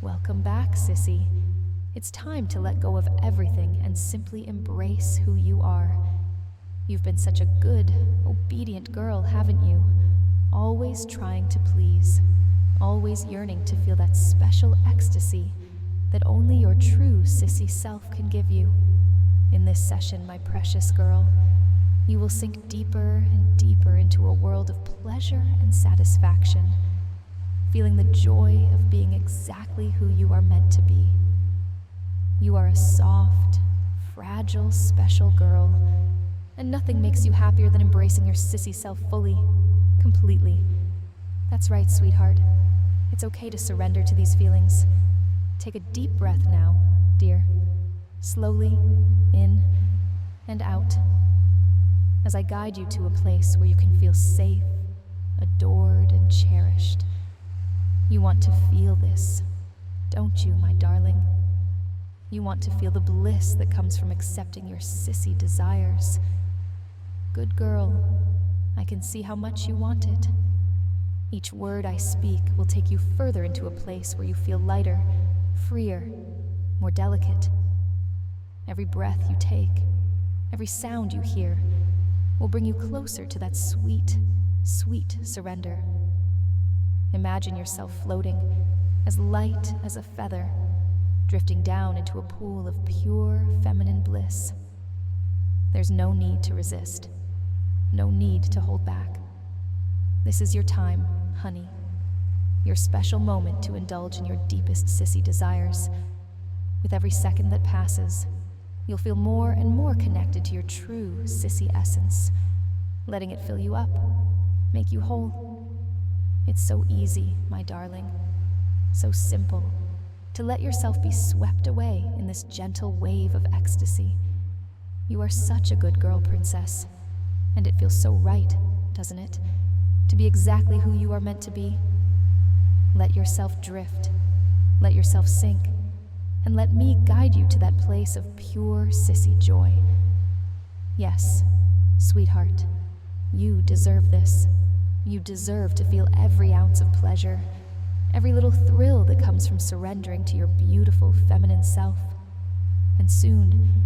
Welcome back, Sissy. It's time to let go of everything and simply embrace who you are. You've been such a good, obedient girl, haven't you? Always trying to please, always yearning to feel that special ecstasy that only your true sissy self can give you. In this session, my precious girl, you will sink deeper and deeper into a world of pleasure and satisfaction, feeling the joy of being exactly who you are meant to be. You are a soft, fragile, special girl, and nothing makes you happier than embracing your sissy self fully, completely. That's right, sweetheart. It's okay to surrender to these feelings. Take a deep breath now, dear. Slowly, in and out, as I guide you to a place where you can feel safe, adored, and cherished. You want to feel this, don't you, my darling? You want to feel the bliss that comes from accepting your sissy desires. Good girl, I can see how much you want it. Each word I speak will take you further into a place where you feel lighter, freer, more delicate. Every breath you take, every sound you hear, will bring you closer to that sweet, sweet surrender. Imagine yourself floating, as light as a feather, drifting down into a pool of pure feminine bliss. There's no need to resist, no need to hold back. This is your time, honey, your special moment to indulge in your deepest sissy desires. With every second that passes, you'll feel more and more connected to your true sissy essence, letting it fill you up, make you whole. It's so easy, my darling, so simple, to let yourself be swept away in this gentle wave of ecstasy. You are such a good girl, princess, and it feels so right, doesn't it, to be exactly who you are meant to be? Let yourself drift, let yourself sink, and let me guide you to that place of pure sissy joy. Yes, sweetheart, you deserve this. You deserve to feel every ounce of pleasure, every little thrill that comes from surrendering to your beautiful feminine self. And soon,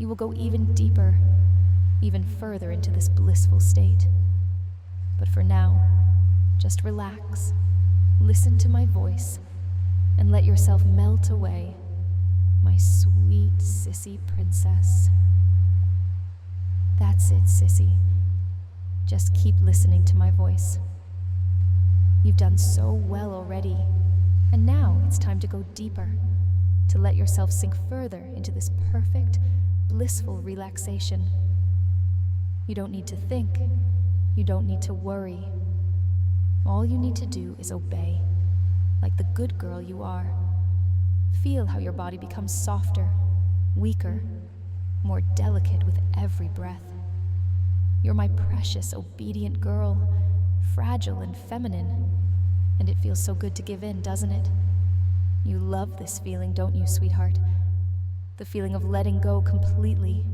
you will go even deeper, even further into this blissful state. But for now, just relax, listen to my voice, and let yourself melt away, my sweet sissy princess. That's it, sissy. Just keep listening to my voice. You've done so well already, and now it's time to go deeper, to let yourself sink further into this perfect, blissful relaxation. You don't need to think, you don't need to worry. All you need to do is obey, like the good girl you are. Feel how your body becomes softer, weaker, more delicate with every breath. You're my precious, obedient girl, fragile and feminine, and it feels so good to give in, doesn't it? You love this feeling, don't you, sweetheart? The feeling of letting go completely,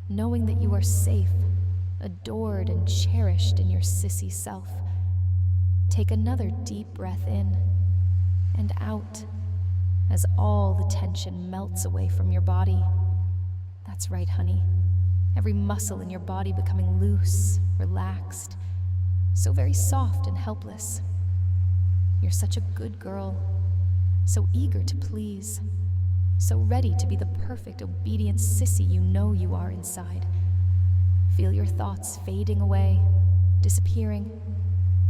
knowing that you are safe, adored and cherished in your sissy self. Take another deep breath in and out as all the tension melts away from your body. That's right, honey. Every muscle in your body becoming loose, relaxed, so very soft and helpless. You're such a good girl, so eager to please, so ready to be the perfect, obedient sissy you know you are inside. Feel your thoughts fading away, disappearing,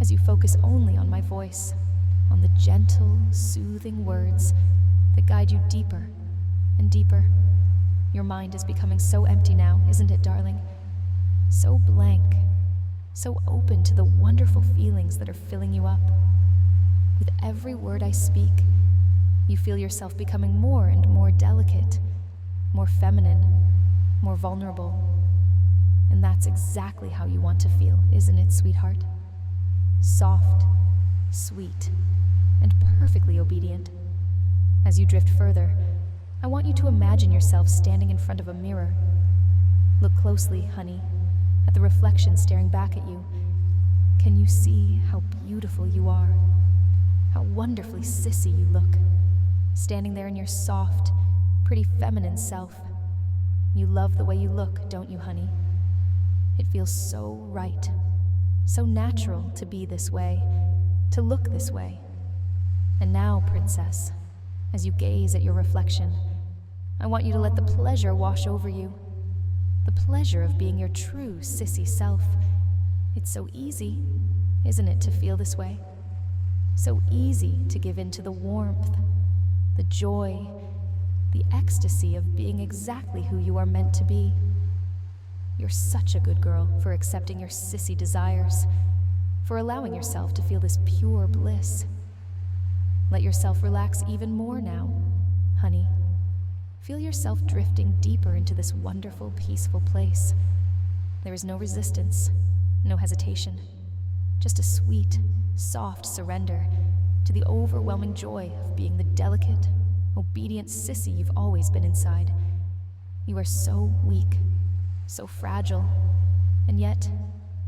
as you focus only on my voice, on the gentle, soothing words that guide you deeper and deeper. Your mind is becoming so empty now, isn't it, darling? So blank, so open to the wonderful feelings that are filling you up. With every word I speak, you feel yourself becoming more and more delicate, more feminine, more vulnerable. And that's exactly how you want to feel, isn't it, sweetheart? Soft, sweet, and perfectly obedient. As you drift further, I want you to imagine yourself standing in front of a mirror. Look closely, honey, at the reflection staring back at you. Can you see how beautiful you are? How wonderfully sissy you look? standing there in your soft, pretty feminine self. You love the way you look, don't you, honey? It feels so right, so natural to be this way, to look this way. And now, princess, as you gaze at your reflection, I want you to let the pleasure wash over you. The pleasure of being your true sissy self. It's so easy, isn't it, to feel this way? So easy to give in to the warmth, the joy, the ecstasy of being exactly who you are meant to be. You're such a good girl for accepting your sissy desires, for allowing yourself to feel this pure bliss. Let yourself relax even more now, honey. Feel yourself drifting deeper into this wonderful, peaceful place. There is no resistance, no hesitation, just a sweet, soft surrender to the overwhelming joy of being the delicate, obedient sissy you've always been inside. You are so weak, so fragile, and yet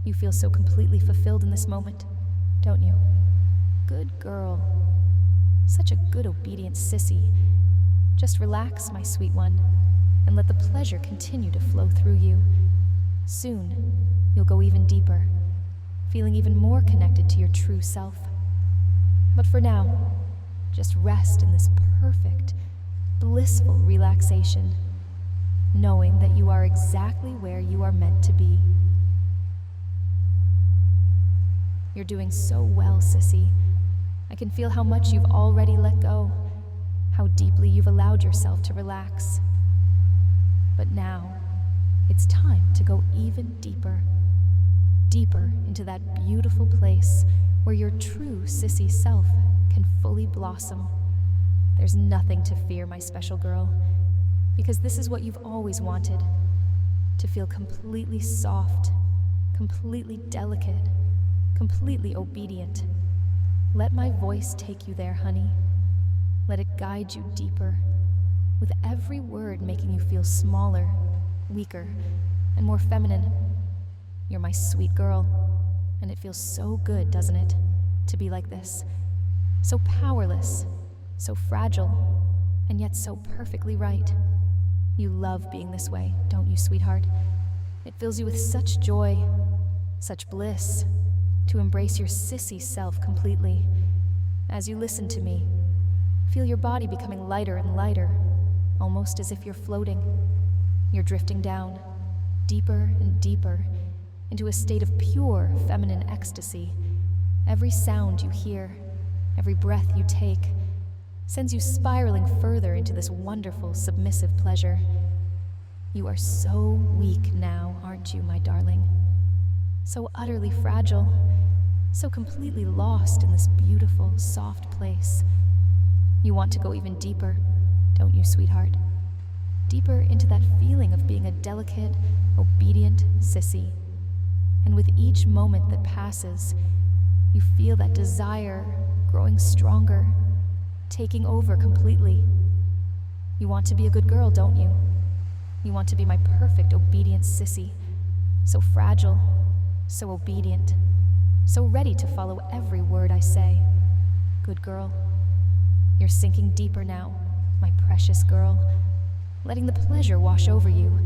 you feel so completely fulfilled in this moment, don't you? Good girl. Such a good, obedient sissy. Just relax, my sweet one, and let the pleasure continue to flow through you. Soon, you'll go even deeper, feeling even more connected to your true self. But for now, just rest in this perfect, blissful relaxation, knowing that you are exactly where you are meant to be. You're doing so well, sissy. I can feel how much you've already let go, how deeply you've allowed yourself to relax. But now, it's time to go even deeper, deeper into that beautiful place where your true sissy self can fully blossom. There's nothing to fear, my special girl, because this is what you've always wanted, to feel completely soft, completely delicate, completely obedient. Let my voice take you there, honey. Let it guide you deeper, with every word making you feel smaller, weaker, and more feminine. You're my sweet girl, and it feels so good, doesn't it, to be like this? So powerless, so fragile, and yet so perfectly right. You love being this way, don't you, sweetheart? It fills you with such joy, such bliss, to embrace your sissy self completely. As you listen to me, feel your body becoming lighter and lighter, almost as if you're floating. You're drifting down, deeper and deeper, into a state of pure feminine ecstasy. Every sound you hear, every breath you take, sends you spiraling further into this wonderful, submissive pleasure. You are so weak now, aren't you, my darling? So utterly fragile, so completely lost in this beautiful, soft place. You want to go even deeper, don't you, sweetheart? Deeper into that feeling of being a delicate, obedient sissy. And with each moment that passes, you feel that desire growing stronger, taking over completely. You want to be a good girl, don't you? You want to be my perfect, obedient sissy, so fragile, so obedient, so ready to follow every word I say. Good girl. You're sinking deeper now, my precious girl, letting the pleasure wash over you,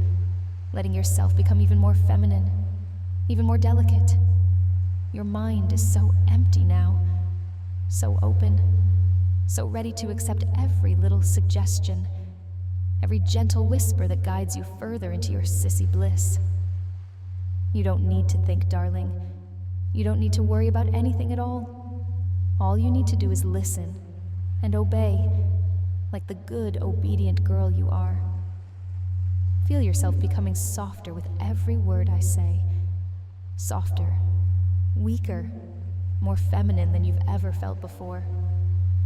letting yourself become even more feminine, even more delicate. Your mind is so empty now, so open, so ready to accept every little suggestion, every gentle whisper that guides you further into your sissy bliss. You don't need to think, darling. You don't need to worry about anything at all. All you need to do is listen and obey, like the good, obedient girl you are. Feel yourself becoming softer with every word I say. Softer, weaker, more feminine than you've ever felt before.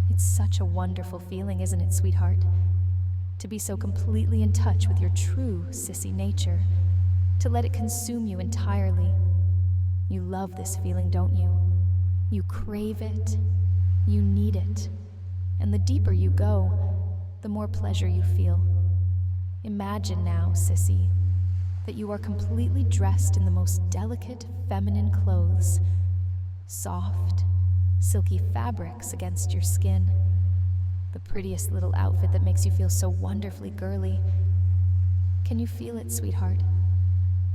It's such a wonderful feeling, isn't it, sweetheart? To be so completely in touch with your true sissy nature, to let it consume you entirely. You love this feeling, don't you? You crave it, you need it, and the deeper you go, the more pleasure you feel. Imagine now, sissy, that you are completely dressed in the most delicate feminine clothes, soft, silky fabrics against your skin. the prettiest little outfit that makes you feel so wonderfully girly. Can you feel it, sweetheart?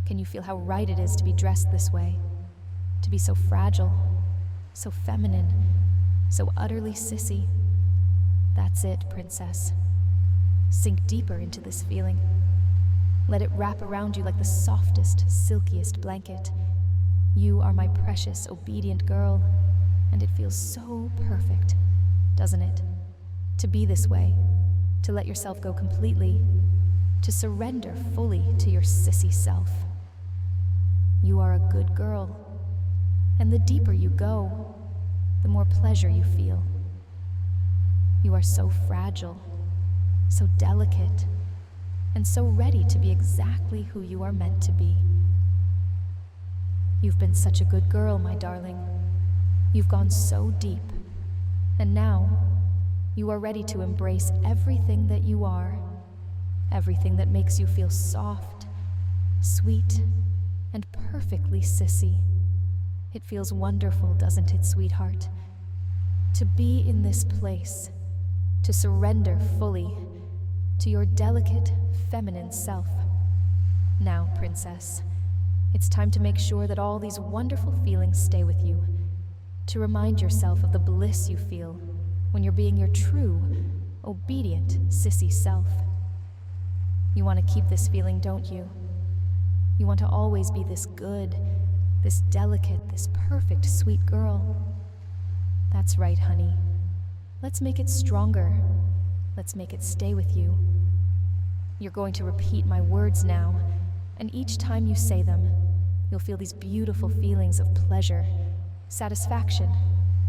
Can you feel how right it is to be dressed this way? To be so fragile, so feminine, so utterly sissy. That's it, princess. Sink deeper into this feeling. Let it wrap around you like the softest, silkiest blanket. You are my precious, obedient girl, and it feels so perfect, doesn't it? To be this way, to let yourself go completely, to surrender fully to your sissy self. You are a good girl, and the deeper you go, the more pleasure you feel. You are so fragile, so delicate, and so ready to be exactly who you are meant to be. You've been such a good girl, my darling. You've gone so deep, and now you are ready to embrace everything that you are, everything that makes you feel soft, sweet, and perfectly sissy. It feels wonderful, doesn't it, sweetheart? To be in this place, to surrender fully to your delicate, feminine self. Now, princess, it's time to make sure that all these wonderful feelings stay with you, to remind yourself of the bliss you feel when you're being your true, obedient, sissy self. You want to keep this feeling, don't you? You want to always be this good, this delicate, this perfect, sweet girl. That's right, honey. Let's make it stronger. Let's make it stay with you. You're going to repeat my words now, and each time you say them, you'll feel these beautiful feelings of pleasure, satisfaction,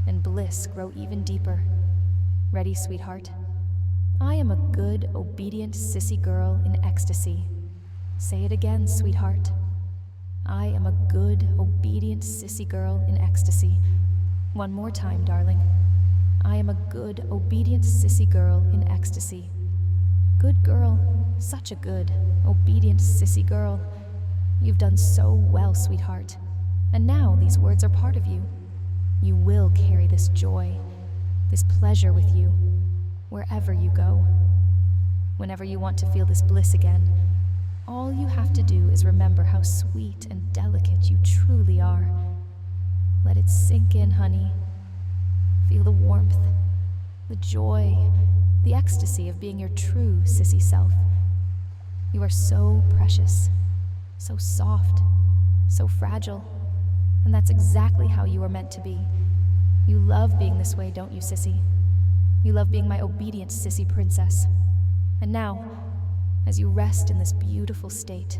and bliss grow even deeper. Ready, sweetheart? I am a good, obedient, sissy girl in ecstasy. Say it again, sweetheart. I am a good, obedient, sissy girl in ecstasy. One more time, darling. I am a good, obedient, sissy girl in ecstasy. Good girl, such a good, obedient, sissy girl. You've done so well, sweetheart. And now these words are part of you. You will carry this joy, this pleasure with you, wherever you go. Whenever you want to feel this bliss again, all you have to do is remember how sweet and delicate you truly are. Let it sink in, honey. Feel the warmth, the joy, the ecstasy of being your true sissy self. You are so precious, so soft, so fragile, and that's exactly how you are meant to be. You love being this way, don't you, sissy? You love being my obedient sissy princess. And now, as you rest in this beautiful state,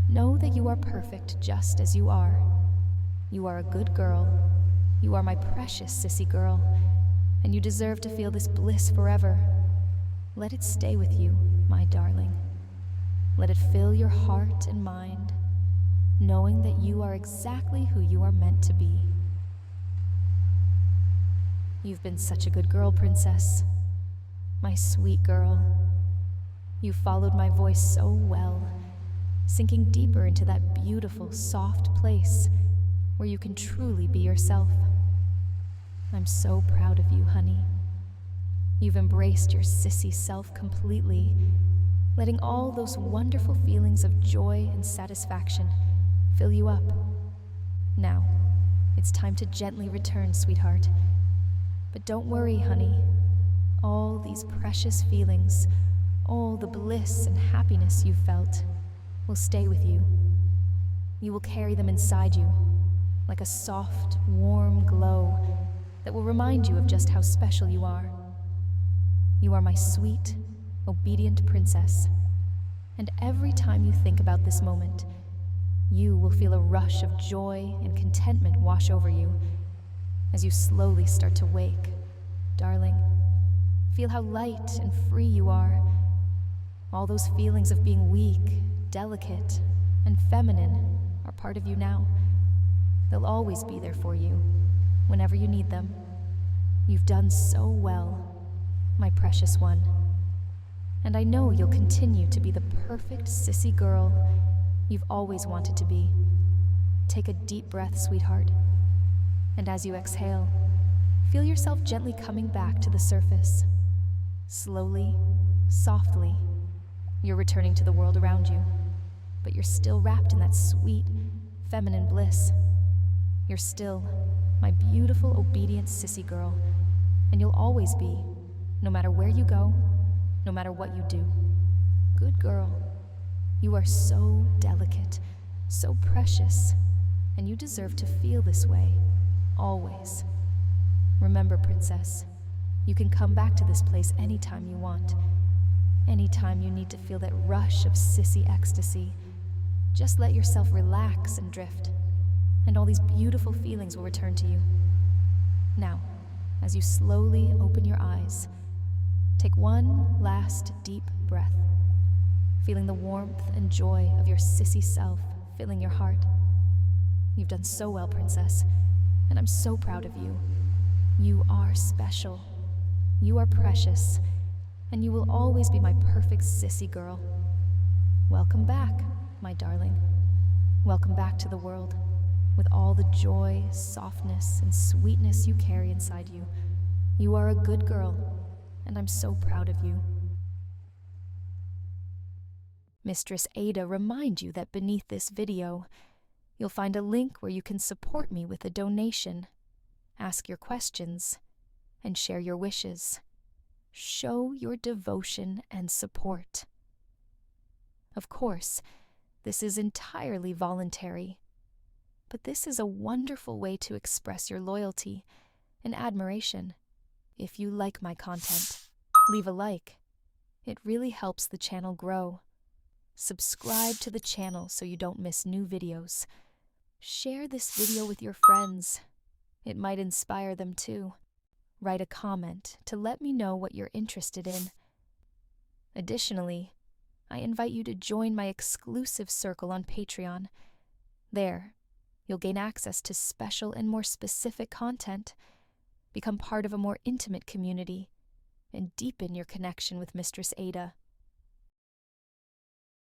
know that you are perfect just as you are. You are a good girl. You are my precious sissy girl, and you deserve to feel this bliss forever. Let it stay with you, my darling. Let it fill your heart and mind, knowing that you are exactly who you are meant to be. You've been such a good girl, princess. My sweet girl. You followed my voice so well, sinking deeper into that beautiful, soft place where you can truly be yourself. I'm so proud of you, honey. You've embraced your sissy self completely, letting all those wonderful feelings of joy and satisfaction fill you up. Now, it's time to gently return, sweetheart. But don't worry, honey. All these precious feelings, all the bliss and happiness you've felt, will stay with you. You will carry them inside you, like a soft, warm glow that will remind you of just how special you are. You are my sweet, obedient princess, and every time you think about this moment, you will feel a rush of joy and contentment wash over you as you slowly start to wake. Darling, feel how light and free you are. All those feelings of being weak, delicate, and feminine are part of you now. They'll always be there for you, whenever you need them. You've done so well, my precious one. And I know you'll continue to be the perfect sissy girl you've always wanted to be. Take a deep breath, sweetheart. And as you exhale, feel yourself gently coming back to the surface, Slowly, softly, you're returning to the world around you, but you're still wrapped in that sweet, feminine bliss. You're still my beautiful, obedient sissy girl, and you'll always be, no matter where you go, no matter what you do. Good girl. You are so delicate, so precious, and you deserve to feel this way, always. Remember, princess, you can come back to this place anytime you want. Anytime you need to feel that rush of sissy ecstasy, just let yourself relax and drift, and all these beautiful feelings will return to you. Now, as you slowly open your eyes, take one last deep breath, feeling the warmth and joy of your sissy self filling your heart. You've done so well, princess, and I'm so proud of you. You are special. You are precious, and you will always be my perfect sissy girl. Welcome back, my darling. Welcome back to the world, with all the joy, softness, and sweetness you carry inside you. You are a good girl, and I'm so proud of you. Mistress Ada remind you that beneath this video, you'll find a link where you can support me with a donation, ask your questions, and share your wishes. Show your devotion and support. Of course, this is entirely voluntary, but this is a wonderful way to express your loyalty and admiration. If you like my content, leave a like. It really helps the channel grow. Subscribe to the channel so you don't miss new videos. Share this video with your friends. It might inspire them too. Write a comment to let me know what you're interested in. Additionally, I invite you to join my exclusive circle on Patreon. There, you'll gain access to special and more specific content, become part of a more intimate community, and deepen your connection with Mistress Ada.